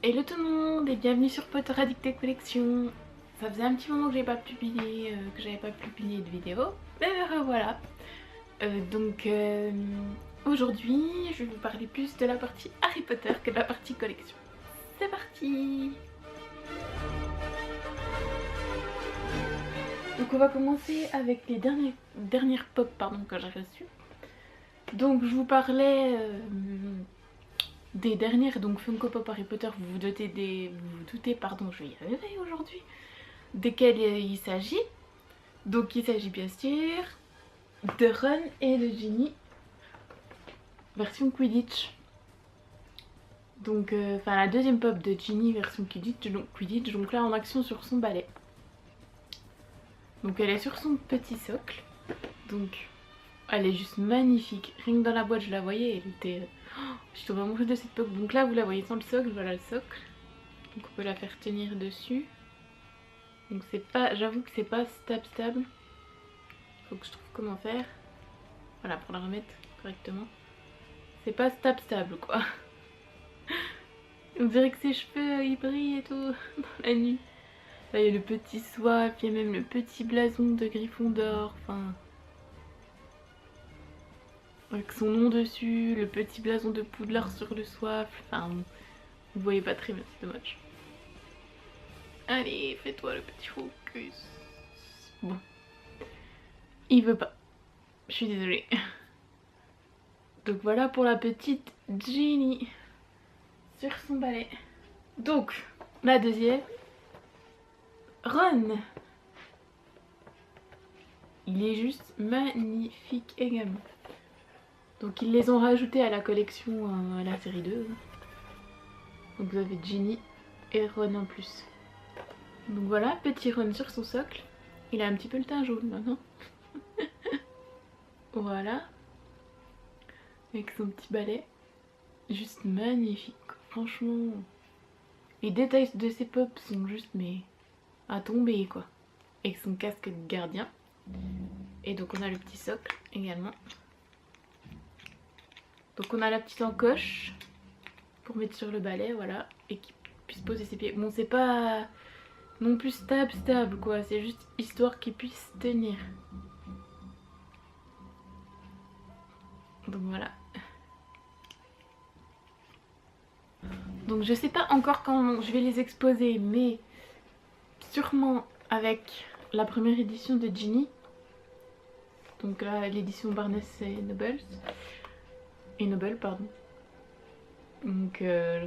Hello tout le monde et bienvenue sur Potter Addicted Collection. Ça faisait un petit moment que j'avais pas publié, de vidéo, mais voilà. Aujourd'hui, je vais vous parler plus de la partie Harry Potter que de la partie collection. C'est parti. Donc on va commencer avec les dernières pop que j'ai reçues. Donc je vous parlais des dernières, donc Funko Pop Harry Potter, vous vous doutez, je vais y arriver aujourd'hui, desquelles il s'agit. Donc il s'agit bien sûr de Ron et de Ginny, version Quidditch. Donc, la deuxième pop de Ginny version Quidditch, donc là en action sur son balai. Donc elle est sur son petit socle, donc elle est juste magnifique. Rien que dans la boîte je la voyais, elle était... je tombe amoureuse de cette pop. Donc là vous la voyez sans le socle, voilà le socle. Donc on peut la faire tenir dessus. Donc c'est pas, j'avoue que c'est pas stable. Faut que je trouve comment faire. Voilà, pour la remettre correctement. C'est pas stable quoi. On dirait que ses cheveux ils brillent et tout dans la nuit. Là il y a le petit soif, il y a même le petit blason de Gryffondor, enfin... avec son nom dessus, le petit blason de Poudlard sur le soif, enfin... vous voyez pas très bien, c'est dommage. Allez, fais-toi le petit focus. Bon. Il veut pas. Je suis désolée. Donc voilà pour la petite Ginny sur son balai. Donc, la deuxième, Ron. Il est juste magnifique également. Donc ils les ont rajoutés à la collection, à la série 2. Donc vous avez Ginny et Ron en plus. Donc voilà, petit Ron sur son socle. Il a un petit peu le teint jaune maintenant. Voilà. Avec son petit balai. Juste magnifique. Franchement, les détails de ces pops sont juste mais à tomber quoi. Avec son casque de gardien. Et donc on a le petit socle également. Donc on a la petite encoche pour mettre sur le balai, voilà. Et qui puisse poser ses pieds. Bon, c'est pas non plus stable quoi. C'est juste histoire qu'il puisse tenir. Donc voilà. Donc je sais pas encore quand je vais les exposer, mais sûrement avec la première édition de Ginny. Donc là l'édition Barnes et Noble, pardon. Donc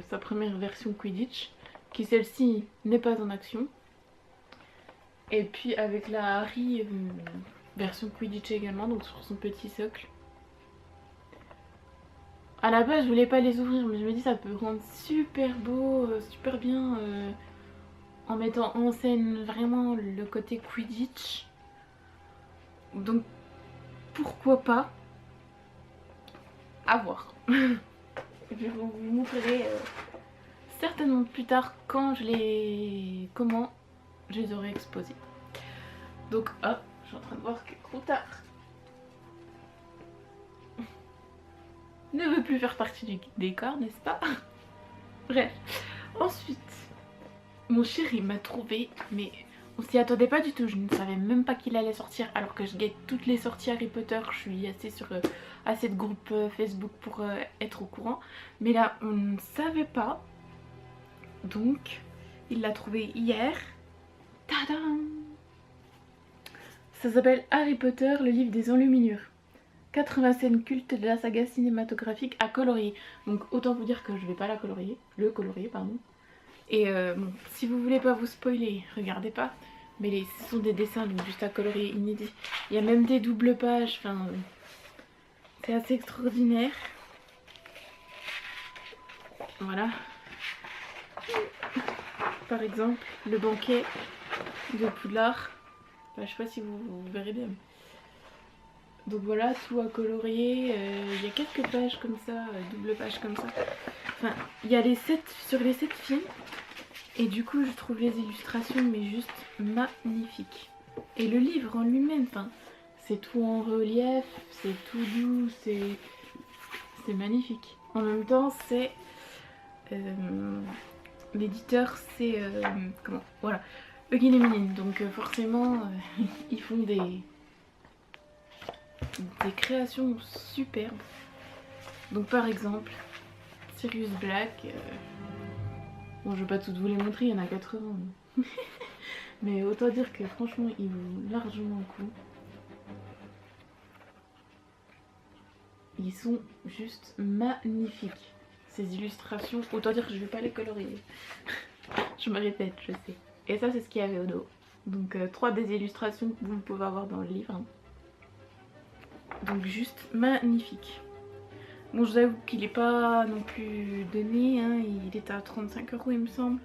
sa première version Quidditch, qui celle-ci n'est pas en action. Et puis avec la Harry version Quidditch également, donc sur son petit socle. À la base je voulais pas les ouvrir, mais je me dis ça peut rendre super beau, super bien en mettant en scène vraiment le côté Quidditch. Donc pourquoi pas, à voir. Je vous montrerai certainement plus tard comment je les aurai exposés. Donc hop, je suis en train de voir qu'il est trop tard. Ne veut plus faire partie du décor, n'est-ce pas? Bref. Ensuite, mon chéri m'a trouvé, mais on s'y attendait pas du tout. Je ne savais même pas qu'il allait sortir, alors que je guette toutes les sorties Harry Potter. Je suis assez sur assez de groupes Facebook pour être au courant. Mais là, on ne savait pas. Donc, il l'a trouvé hier. Tadam! Ça s'appelle Harry Potter, le livre des enluminures. 80 scènes cultes de la saga cinématographique à colorier. Donc autant vous dire que je vais pas le colorier pardon. Et bon, si vous voulez pas vous spoiler, regardez pas. Mais ce sont des dessins donc juste à colorier inédits. Il y a même des doubles pages, enfin c'est assez extraordinaire. Voilà. Par exemple, le banquet de Poudlard. Enfin, je sais pas si vous verrez bien. Donc voilà, tout à colorier, il y a quelques pages comme ça, double page comme ça. Enfin, il y a les 7 sur les 7 films. Et du coup, je trouve les illustrations mais juste magnifiques. Et le livre en lui-même, enfin, c'est tout en relief, c'est tout doux, c'est magnifique. En même temps, c'est l'éditeur c'est comment, voilà, Hugin et Minin, donc forcément ils font des créations superbes. Donc par exemple Sirius Black, bon je vais pas toutes vous les montrer, il y en a 80 mais autant dire que franchement il vaut largement le coup. Ils sont juste magnifiques ces illustrations, autant dire que je vais pas les colorier. Je me répète, je sais. Et ça c'est ce qu'il y avait au dos. Donc 3 des illustrations que vous pouvez avoir dans le livre, hein. Donc juste magnifique. Bon je vous avoue qu'il est pas non plus donné, hein. Il est à 35 € il me semble.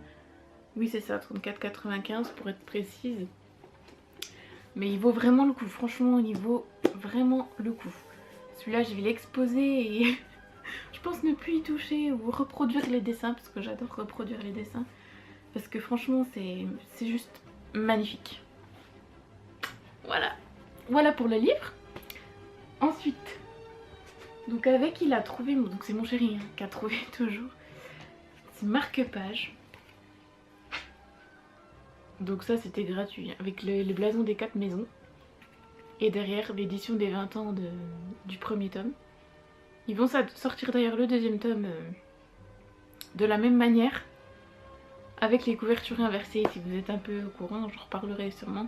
Oui c'est ça, 34,95 pour être précise. Mais il vaut vraiment le coup, franchement il vaut vraiment le coup. Celui-là je vais l'exposer et je pense ne plus y toucher ou reproduire les dessins parce que j'adore reproduire les dessins. Parce que franchement c'est juste magnifique. Voilà, voilà pour le livre. Ensuite, donc avec il a trouvé, donc c'est mon chéri hein, qui a trouvé toujours, c'est marque-page. Donc ça c'était gratuit, avec les blasons des 4 maisons. Et derrière l'édition des 20 ans du premier tome. Ils vont sortir d'ailleurs le deuxième tome de la même manière. Avec les couvertures inversées, si vous êtes un peu au courant, j'en reparlerai sûrement.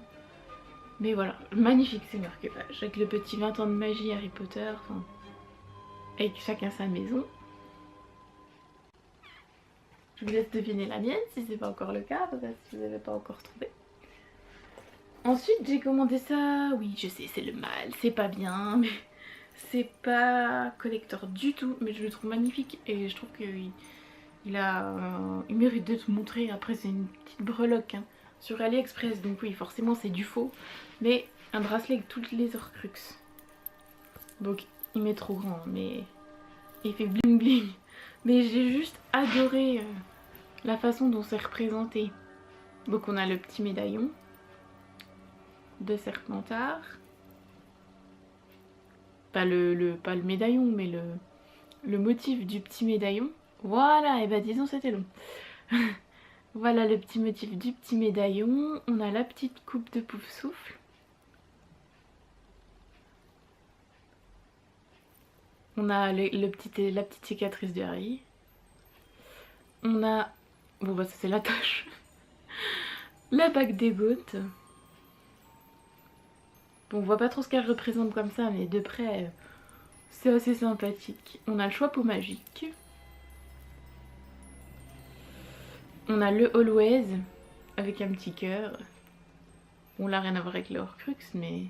Mais voilà, magnifique ces marque-pages, avec le petit 20 ans de magie Harry Potter, enfin, avec chacun sa maison. Je vous laisse deviner la mienne si c'est pas encore le cas, si vous n'avez pas encore trouvé. Ensuite j'ai commandé ça, oui je sais c'est le mal, c'est pas bien, mais c'est pas collector du tout, mais je le trouve magnifique et je trouve qu'il il mérite d'être montré. Après c'est une petite breloque hein, sur AliExpress, donc oui forcément c'est du faux, mais un bracelet avec toutes les Horcruxes. Donc il m'est trop grand, mais il fait bling bling. Mais j'ai juste adoré la façon dont c'est représenté. Donc on a le petit médaillon de Serpentard. Pas le médaillon, mais le motif du petit médaillon. Voilà, et bah disons c'était long. Voilà le petit motif du petit médaillon. On a la petite coupe de Poufsouffle. On a la petite cicatrice de Harry. On a... Bon bah ça c'est la tâche. La bague des Goths. Bon, on voit pas trop ce qu'elle représente comme ça, mais de près c'est assez sympathique. On a le Choixpeau magique. On a le Always avec un petit cœur. Bon là rien à voir avec le Horcrux mais...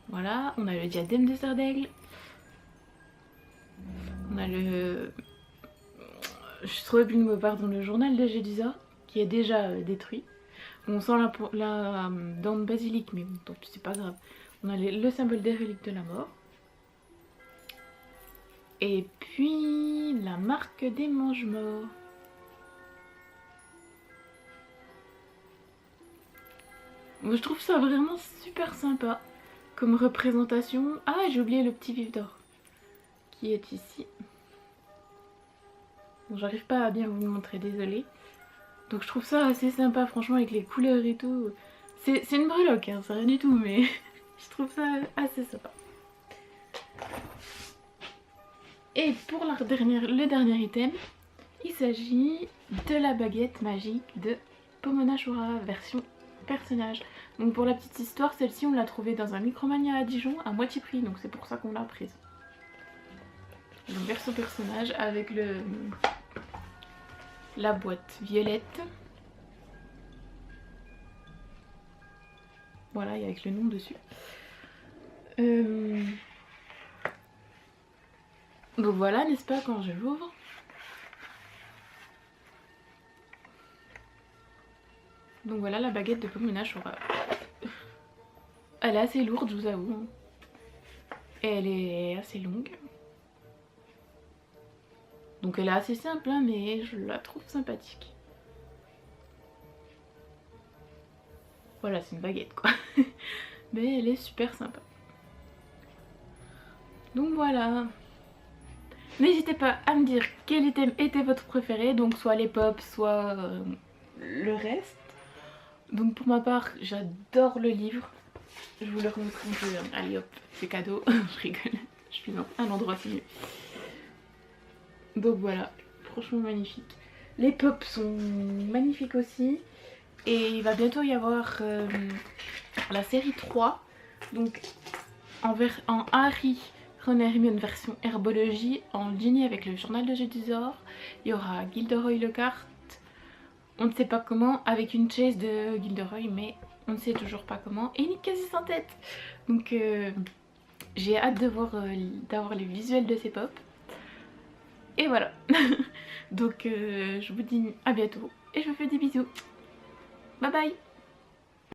Voilà, on a le diadème de Sardaigle. On a le... Je trouvais plus le mot, pardon, le journal de Gédusa qui est déjà détruit. On sent la dent de basilic mais bon, tant pis c'est pas grave. On a le symbole des reliques de la mort. Et puis la marque des mange-morts. Moi je trouve ça vraiment super sympa comme représentation. Ah j'ai oublié le petit vif d'or qui est ici. Bon, j'arrive pas à bien vous le montrer, désolée. Donc je trouve ça assez sympa franchement avec les couleurs et tout. C'est une breloque hein, c'est rien du tout mais je trouve ça assez sympa. Et pour le dernier item, il s'agit de la baguette magique de Pomona Shura version personnage. Donc pour la petite histoire, celle-ci on l'a trouvée dans un Micromania à Dijon à moitié prix, donc c'est pour ça qu'on l'a prise. Donc version personnage avec la boîte violette. Voilà, et avec le nom dessus. Donc voilà, n'est-ce pas, quand je l'ouvre. Donc voilà la baguette de Pomona Shura. Elle est assez lourde, je vous avoue. Et elle est assez longue. Donc elle est assez simple, hein, mais je la trouve sympathique. Voilà, c'est une baguette quoi. Mais elle est super sympa. Donc voilà. N'hésitez pas à me dire quel item était votre préféré, donc soit les pops, soit le reste. Donc pour ma part, j'adore le livre. Je vous le remontre un peu. Allez hop, c'est cadeau. Je rigole. Je suis dans un endroit si mieux. Donc voilà, franchement magnifique. Les pops sont magnifiques aussi. Et il va bientôt y avoir la série 3. Donc en Harry, Ron et Hermione version herbologie, en Ginny avec le journal de Jedusor. Il y aura Gilderoy Lockhart. On ne sait pas comment, avec une chaise de Gilderoy, mais on ne sait toujours pas comment. Et Nick quasi sans tête. Donc j'ai hâte de voir d'avoir les visuels de ces pops. Et voilà. Donc je vous dis à bientôt et je vous fais des bisous. Bye bye.